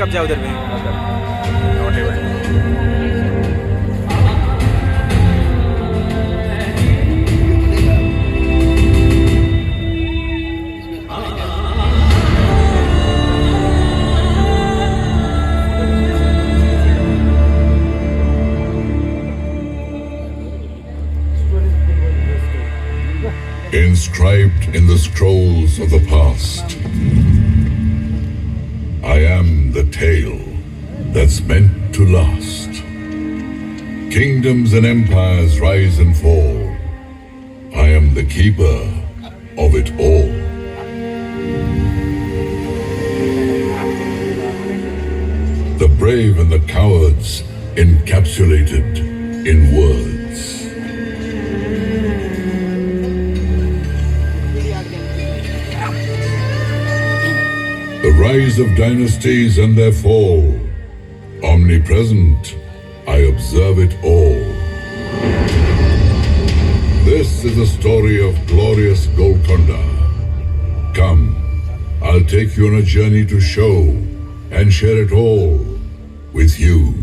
कब्जा है उधर भी। Inscribed in the scrolls of the past, I am the tale that's meant to last. Kingdoms and empires rise and fall. I am the keeper of it all. The brave and the cowards encapsulated in words. The rise of dynasties and their fall. Omnipresent, I observe it all. This is the story of glorious Golconda. Come, I'll take you on a journey to show and share it all with you.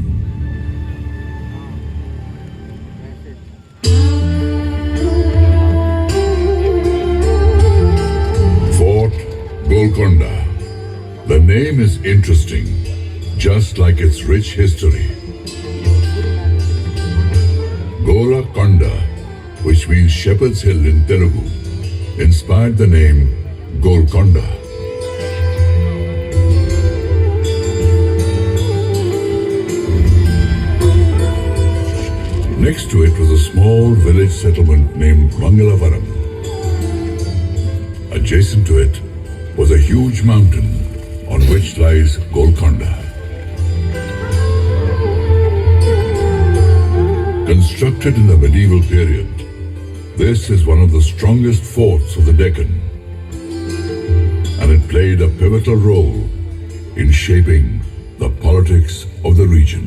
Fort Golconda. The name is interesting, just like its rich history. Golconda, which means Shepherd's Hill in Telugu, inspired the name Golconda. Next to it was a small village settlement named Mangalavaram. Adjacent to it was a huge mountain on which lies Golconda. Constructed in the medieval period, this is one of the strongest forts of the Deccan, and it played a pivotal role in shaping the politics of the region.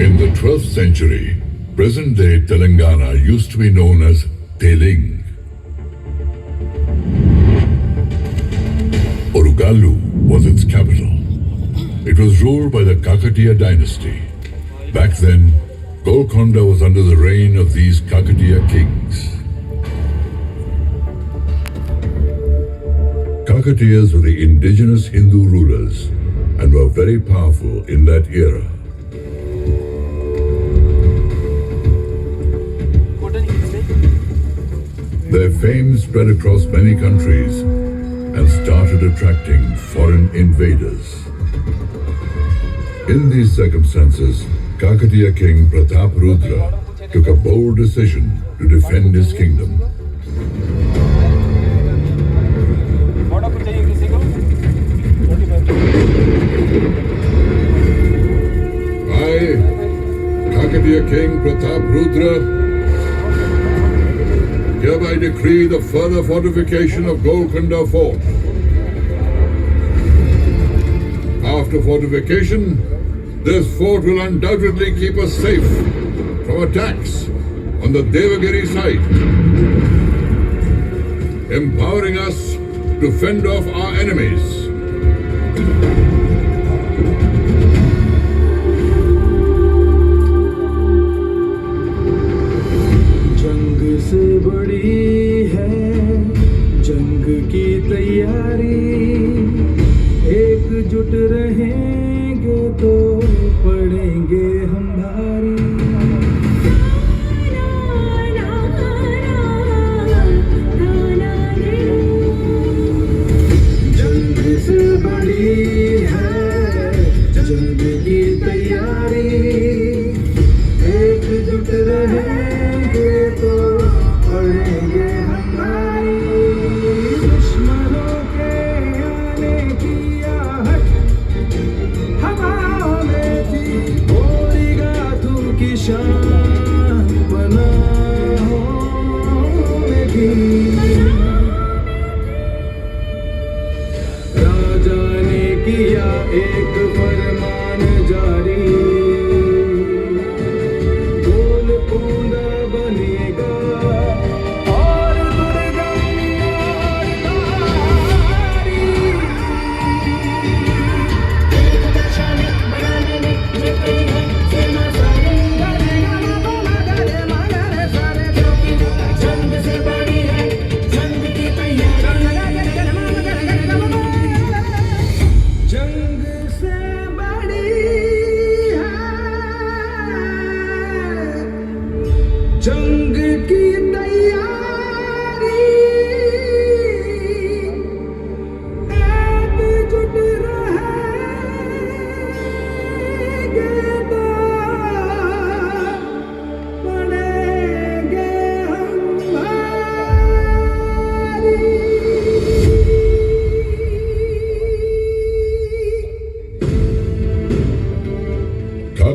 In the 12th century, present-day Telangana used to be known as Teling. Orugallu was its capital. It was ruled by the Kakatiya dynasty. Back then, Golconda was under the reign of these Kakatiya kings. Kakatiyas were the indigenous Hindu rulers and were very powerful in that era. Their fame spread across many countries and started attracting foreign invaders. In these circumstances, Kakatiya King Pratap Rudra took a bold decision to defend his kingdom. I, Kakatiya King Pratap Rudra, hereby decree the further fortification of Golconda Fort. After fortification, this fort will undoubtedly keep us safe from attacks on the Devagiri side, empowering us to fend off our enemies. से बड़ी है जंग की तैयारी, एकजुट रहेंगे तो पड़ेंगे हम भारी। जंग से बड़ी है जंग की तैयारी, एकजुट रहेंगे तो पड़ेंगे हमारी। दुश्मनों के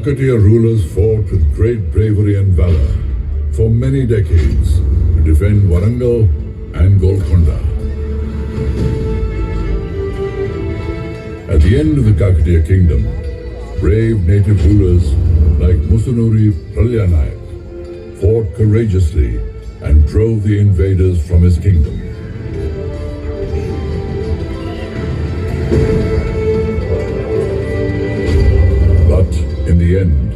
Kakatiya rulers fought with great bravery and valor for many decades to defend Warangal and Golconda. At the end of the Kakatiya kingdom, brave native rulers like Musunuri Pralyanayak fought courageously and drove the invaders from his kingdom. But in the end,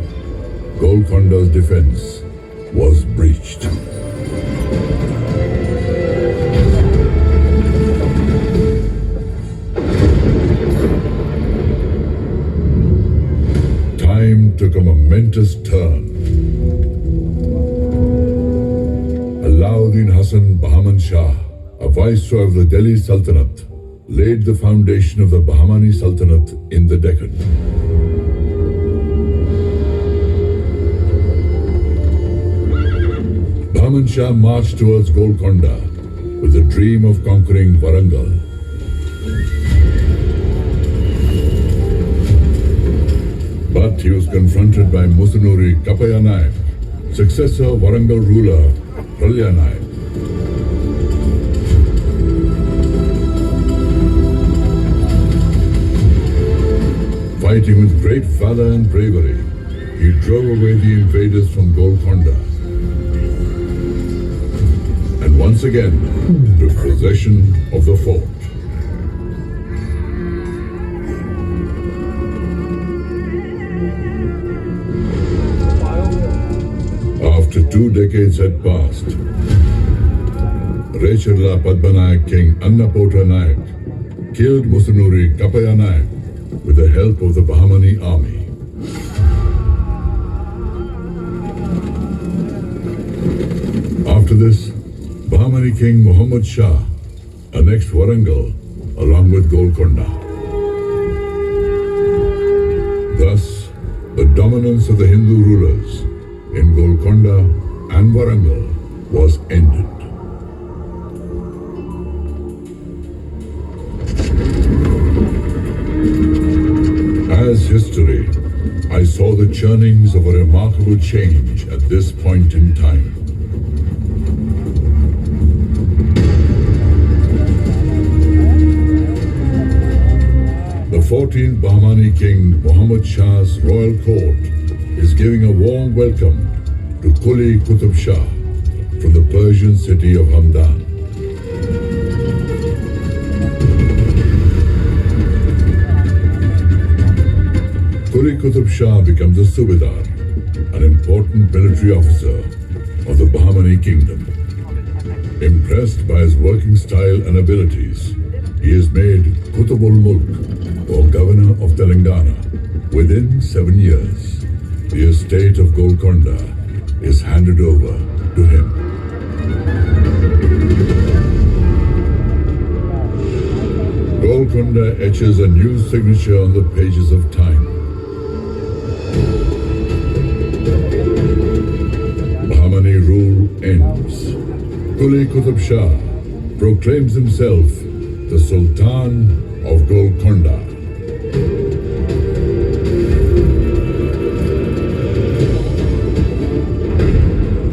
Golconda's defense was breached. Time took a momentous turn. Alauddin Hassan Bahman Shah, a viceroy of the Delhi Sultanate, laid the foundation of the Bahmani Sultanate in the Deccan. Bahman Shah marched towards Golconda with the dream of conquering Warangal. But he was confronted by Musunuri Kapayanayak, successor Warangal ruler Pralyanayak. Fighting with great valor and bravery, he drove away the invaders from Golconda and once again took possession of the fort. After 2 decades had passed, Rechirla Padmanayak King Annapota Nayak killed Musunuri Kapayanayak with the help of the Bahmani army. After this, Bahmani King Muhammad Shah annexed Warangal along with Golconda. Thus, the dominance of the Hindu rulers in Golconda and Warangal was ended. As history, I saw the churnings of a remarkable change at this point in time. The 14th Bahmani King Muhammad Shah's royal court is giving a warm welcome to Quli Qutb Shah from the Persian city of Hamdan. Quli Qutb Shah becomes a Subedar, an important military officer of the Bahmani kingdom. Impressed by his working style and abilities, he is made Qutbul Mulk, or Governor of Telangana, within 7 years. The estate of Golconda is handed over to him. Golconda etches a new signature on the pages of time. Bahmani rule ends. Quli Qutb Shah proclaims himself the Sultan of Golconda.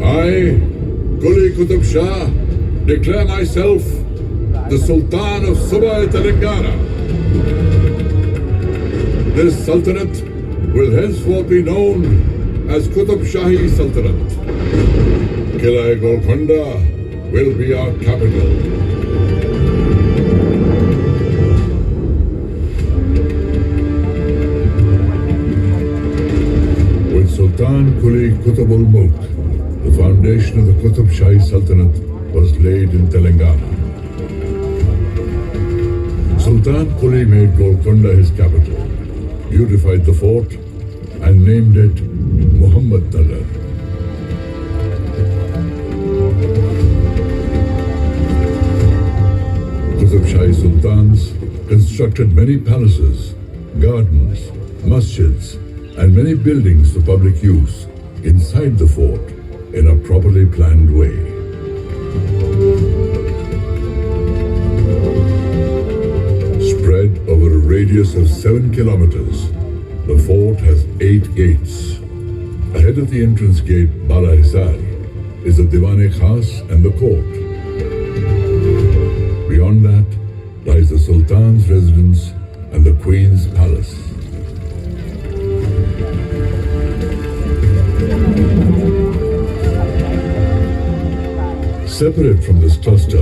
I, Quli Qutb Shah, declare myself the Sultan of Suba Telangana. This Sultanate will henceforth be known as Qutb Shahi Sultanate. Qila'e Golconda will be our capital. With Sultan Quli Qutbul Mulk, the foundation of the Qutb Shahi Sultanate was laid in Telangana. Sultan Quli made Golconda his capital, beautified the fort, and named it Muhammad Nagar. Qutb Shahi Sultans constructed many palaces, gardens, masjids, and many buildings for public use inside the fort in a properly planned way. Spread over a radius of 7 kilometers, the fort has 8 gates. Ahead of the entrance gate, Bala Hisar, is the Diwan-e-Khas and the court. Beyond that lies the Sultan's residence and the Queen's palace. Separate from this cluster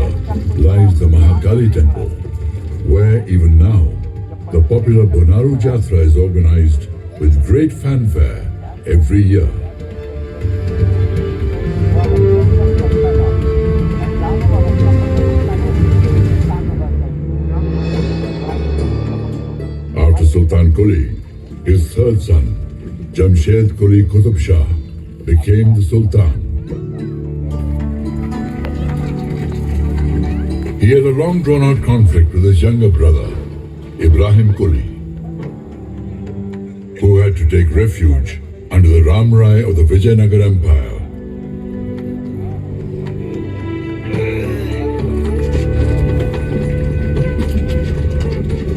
lies the Mahakali temple, where even now the popular Bonaru Jatra is organized with great fanfare every year. After Sultan Quli, his third son, Jamshed Quli Qutub Shah, became the Sultan. He had a long drawn-out conflict with his younger brother, Ibrahim Quli, who had to take refuge under the Ramrai of the Vijayanagar Empire.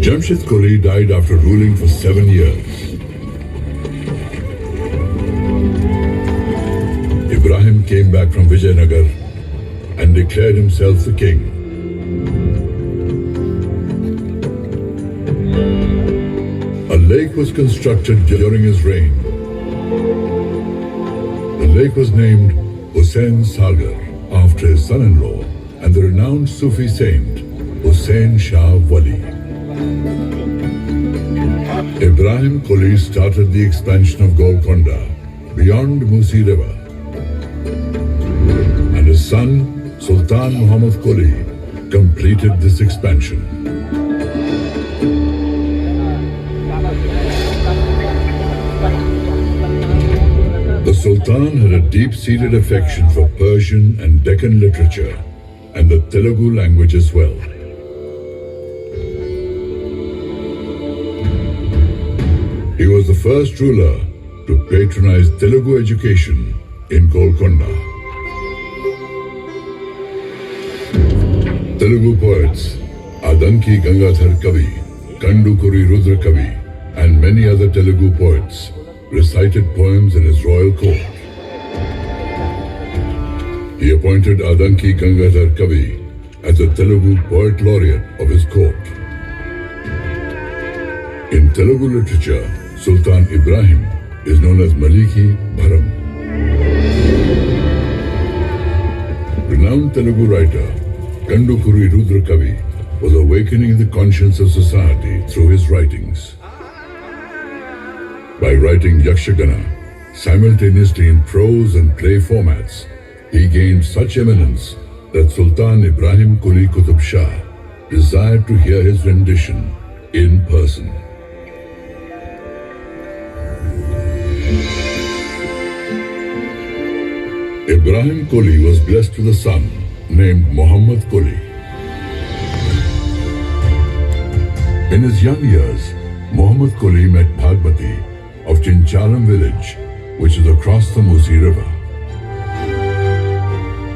Jamshed Quli died after ruling for 7 years. Ibrahim came back from Vijayanagar and declared himself the king. A lake was constructed during his reign. The lake was named Hussain Sagar after his son-in-law and the renowned Sufi saint Hussain Shah Wali. Ibrahim Quli started the expansion of Golconda beyond Musi River, and his son Sultan Muhammad Quli completed this expansion. The Sultan had a deep-seated affection for Persian and Deccan literature and the Telugu language as well. He was the first ruler to patronize Telugu education in Golconda. Telugu poets Adanki Gangadhar Kavi, Kandukuri Rudra Kavi, and many other Telugu poets recited poems in his royal court. He appointed Adanki Gangadhar Kavi as the Telugu poet laureate of his court. In Telugu literature, Sultan Ibrahim is known as Maliki Bharam. Renowned Telugu writer Kandukuri Rudra Kavi was awakening the conscience of society through his writings. By writing Yakshagana simultaneously in prose and play formats, he gained such eminence that Sultan Ibrahim Quli Qutub Shah desired to hear his rendition in person. Ibrahim Quli was blessed with a son named Muhammad Quli. In his young years, Muhammad Quli met Bhagmati of Chincharam village, which is across the Musi River.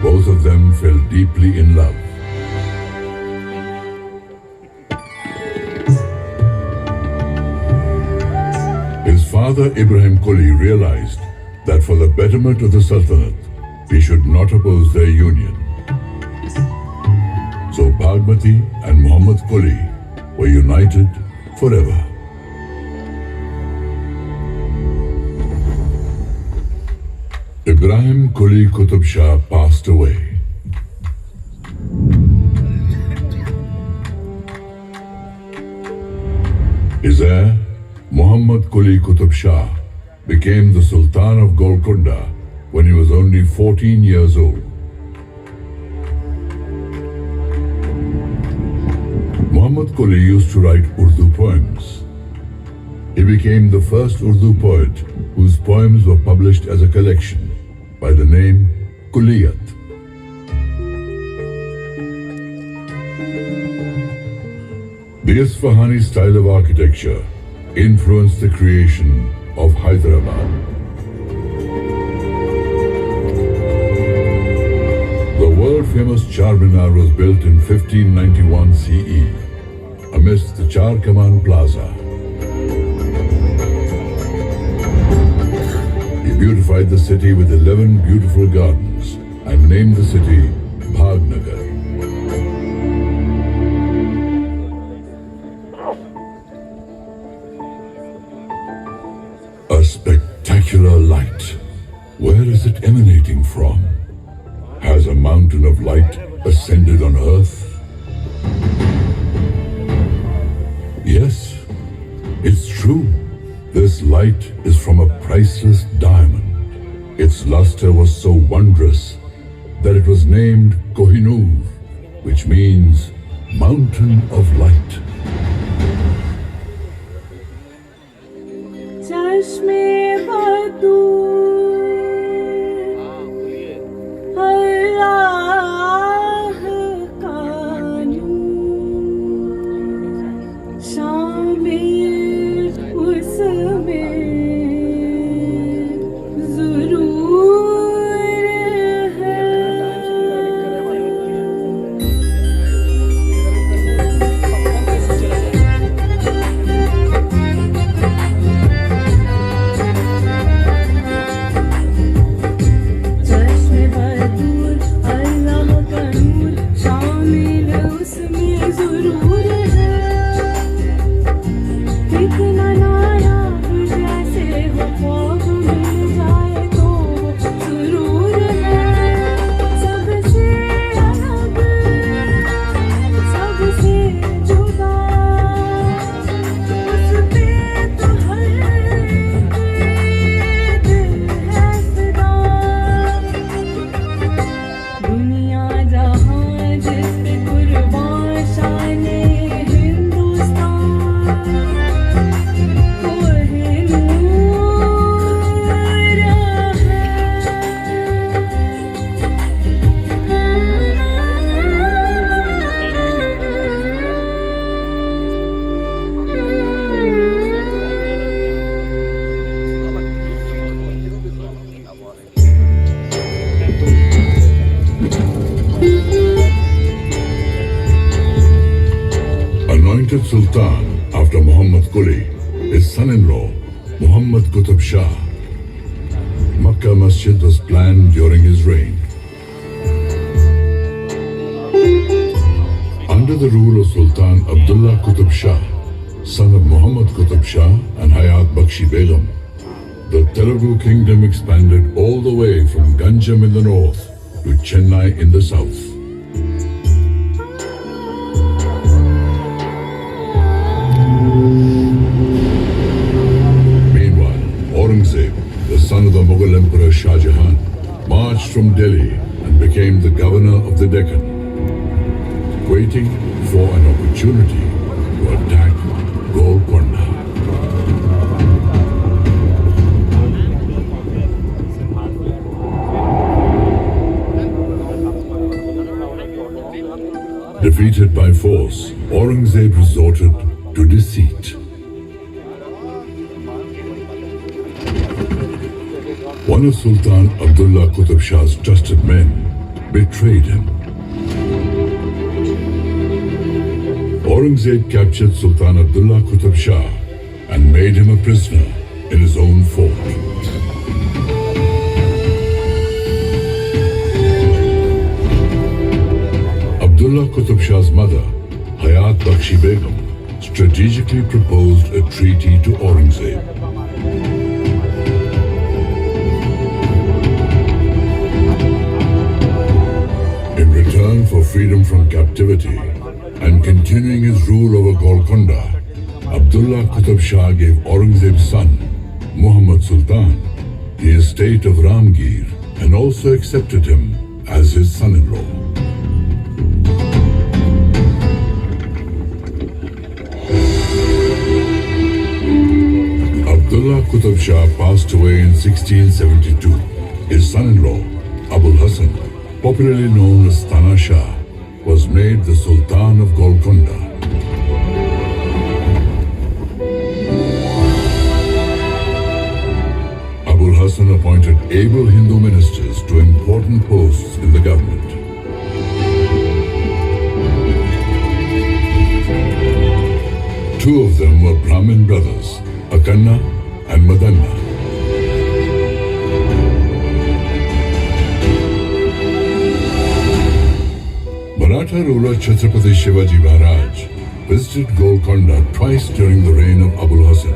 Both of them fell deeply in love. His father Ibrahim Quli realized that for the betterment of the Sultanate, he should not oppose their union. So Bhagmati and Muhammad Quli were united forever. Ibrahim Quli Qutub Shah passed away. His heir, Muhammad Quli Qutub Shah, became the Sultan of Golconda when he was only 14 years old. Muhammad Quli used to write Urdu poems. He became the first Urdu poet whose poems were published as a collection by the name Quliyat. The Isfahani style of architecture influenced the creation of Hyderabad. The world-famous Charminar was built in 1591 CE amidst the Char Kaman Plaza. beautified the city with 11 beautiful gardens and named the city Bhagnagar. A spectacular light. Where is it emanating from? Has a mountain of light ascended on earth? Yes, it's true. This light is from a priceless diamond. Its luster was so wondrous that it was named Kohinoor, which means Mountain of Light. चश्मे बदूर अल्लाह का नूर शामिल उसमें ज़रूर है। चश्मे बदूर अल्लाह का नूर शामिल उसमें ज़रूर है। कितना नायाब जैसे हो ख्वाब मिल जाए तो वो सुरूर है। सबसे अलग सबसे जुदा उस पे तो हर दिल है फिदा। दुनिया जहां जिस पे कुर्बान शाने Hindustan Kohinoor Anointed Sultan after Muhammad Quli, his son-in-law, Muhammad Qutb Shah. Makkah Masjid was planned during his reign. Under the rule of Sultan Abdullah Qutb Shah, son of Muhammad Qutb Shah and Hayat Bakshi Begum, the Telugu kingdom expanded all the way from Ganjam in the north to Chennai in the south. Meanwhile, Aurangzeb, the son of the Mughal Emperor Shah Jahan, marched from Delhi and became the governor of the Deccan, waiting for an opportunity to attack Golconda. Defeated by force, Aurangzeb resorted to deceit. One of Sultan Abdullah Qutb Shah's trusted men betrayed him. Aurangzeb captured Sultan Abdullah Qutb Shah and made him a prisoner in his own fort. Abdullah Qutb Shah's mother, Hayat Bakshi Begum, strategically proposed a treaty to Aurangzeb. In return for freedom from captivity and continuing his rule over Golconda, Abdullah Qutb Shah gave Aurangzeb's son, Muhammad Sultan, the estate of Ramgir and also accepted him as his son-in-law. Abdullah Qutb Shah passed away in 1672. His son-in-law, Abul Hassan, popularly known as Tana Shah, was made the Sultan of Golconda. Abul Hassan appointed able Hindu ministers to important posts in the government. Two of them were Brahmin brothers, Akanna and Madanna. Maratha ruler Chhatrapati Shivaji Maharaj visited Golconda twice during the reign of Abul Hasan.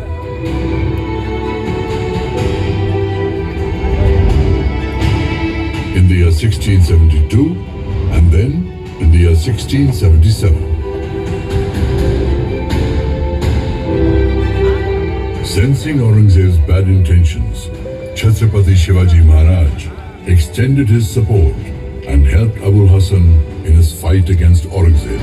In the year 1672 and then in the year 1677. Sensing Aurangzeb's bad intentions, Chhatrapati Shivaji Maharaj extended his support and helped Abul Hasan in his fight against Aurangzeb.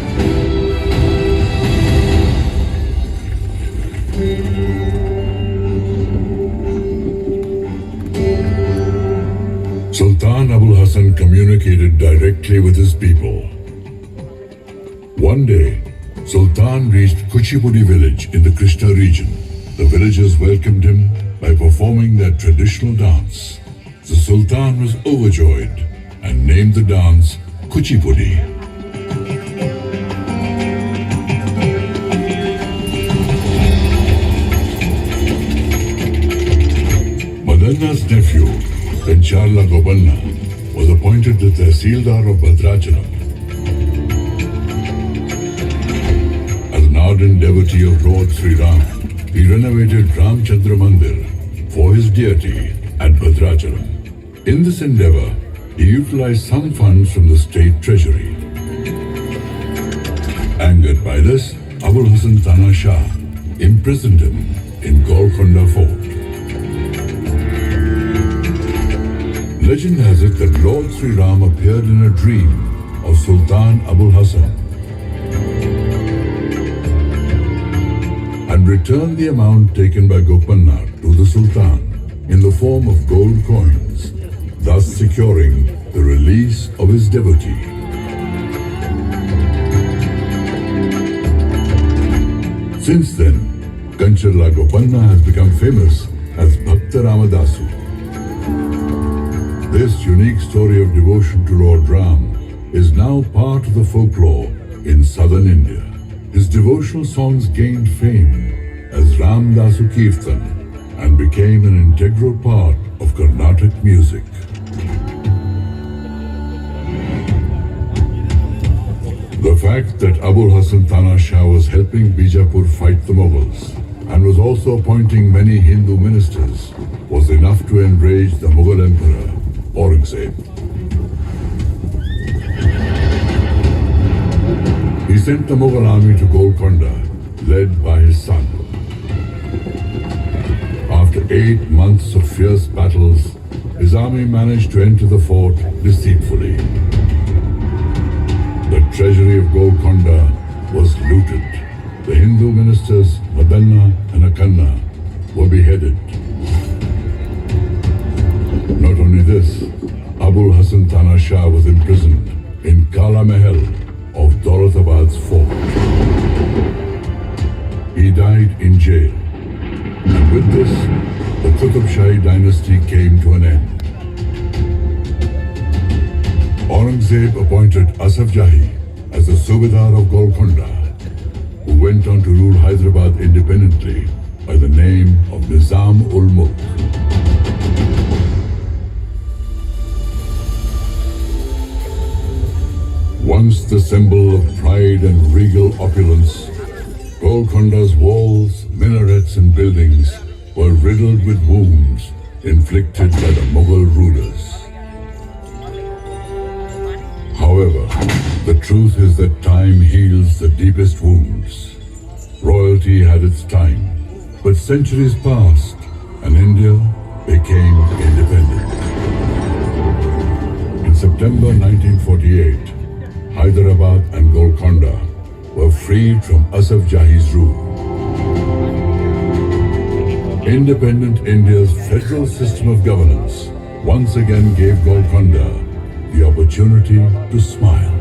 Sultan Abul Hasan communicated directly with his people. One day, Sultan reached Kuchipudi village in the Krishna region. The villagers welcomed him by performing their traditional dance. The Sultan was overjoyed and named the dance Kuchipudi. Madanna's nephew, Pencharla Gopanna, was appointed the Tehsildar of Bhadrachalam. As an ardent devotee of Lord Sri Ram, he renovated Ramchandra Mandir for his deity at Bhadrachalam. In this endeavor, he utilized some funds from the state treasury. Angered by this, Abul Hasan Tana Shah imprisoned him in Golconda Fort. Legend has it that Lord Sri Ram appeared in a dream of Sultan Abul Hasan and returned the amount taken by Gopanna to the Sultan in the form of gold coins, thus securing the release of his devotee. Since then, Kancharla Gopanna has become famous as Bhakta Ramadasu. This unique story of devotion to Lord Ram is now part of the folklore in southern India. His devotional songs gained fame as Ramdasu Kirtan and became an integral part of Carnatic music. The fact that Abul Hasan Tana Shah was helping Bijapur fight the Mughals and was also appointing many Hindu ministers was enough to enrage the Mughal Emperor Aurangzeb. He sent the Mughal army to Golconda, led by his son. After 8 months of fierce battles, his army managed to enter the fort deceitfully. The treasury of Golconda was looted. The Hindu ministers Madanna and Akanna were beheaded. Not only this, Abul Hasan Tana Shah was imprisoned in Kala Mahal of Daulatabad's fort. He died in jail. And with this, the Qutub Shahi dynasty came to an end. Aurangzeb appointed Asaf Jahi as the Subedar of Golconda, who went on to rule Hyderabad independently by the name of Nizam ul Mulk. Once the symbol of pride and regal opulence, Golconda's walls, minarets and buildings were riddled with wounds inflicted by the Mughal rulers. However, the truth is that time heals the deepest wounds. Royalty had its time, but centuries passed and India became independent. In September 1948, Hyderabad and Golconda were freed from Asaf Jahi's rule. Independent India's federal system of governance once again gave Golconda the opportunity to smile.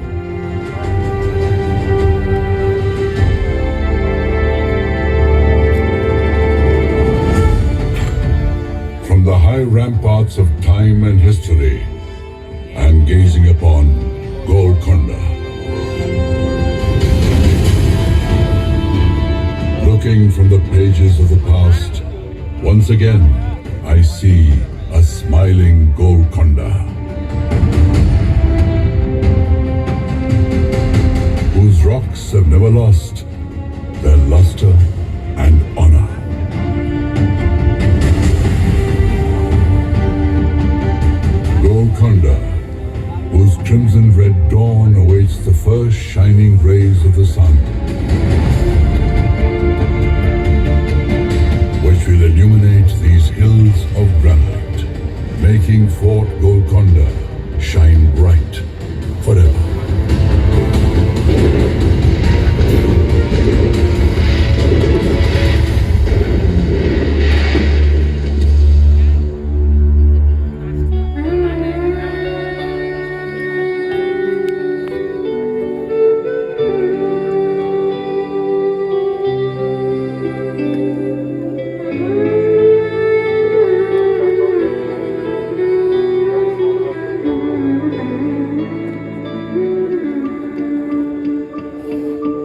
From the high ramparts of time and history, I am gazing upon Golconda. Looking from the pages of the past, once again I see a smiling Golconda. rocks have never lost their luster and honor. Golconda, whose crimson red dawn awaits the first shining rays of the sun, which will illuminate these hills of granite, making Fort Golconda shine bright forever.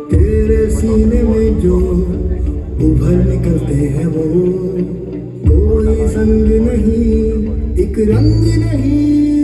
तेरे सीने में जो उभर निकलते हैं वो कोई संग नहीं, एक रंग नहीं,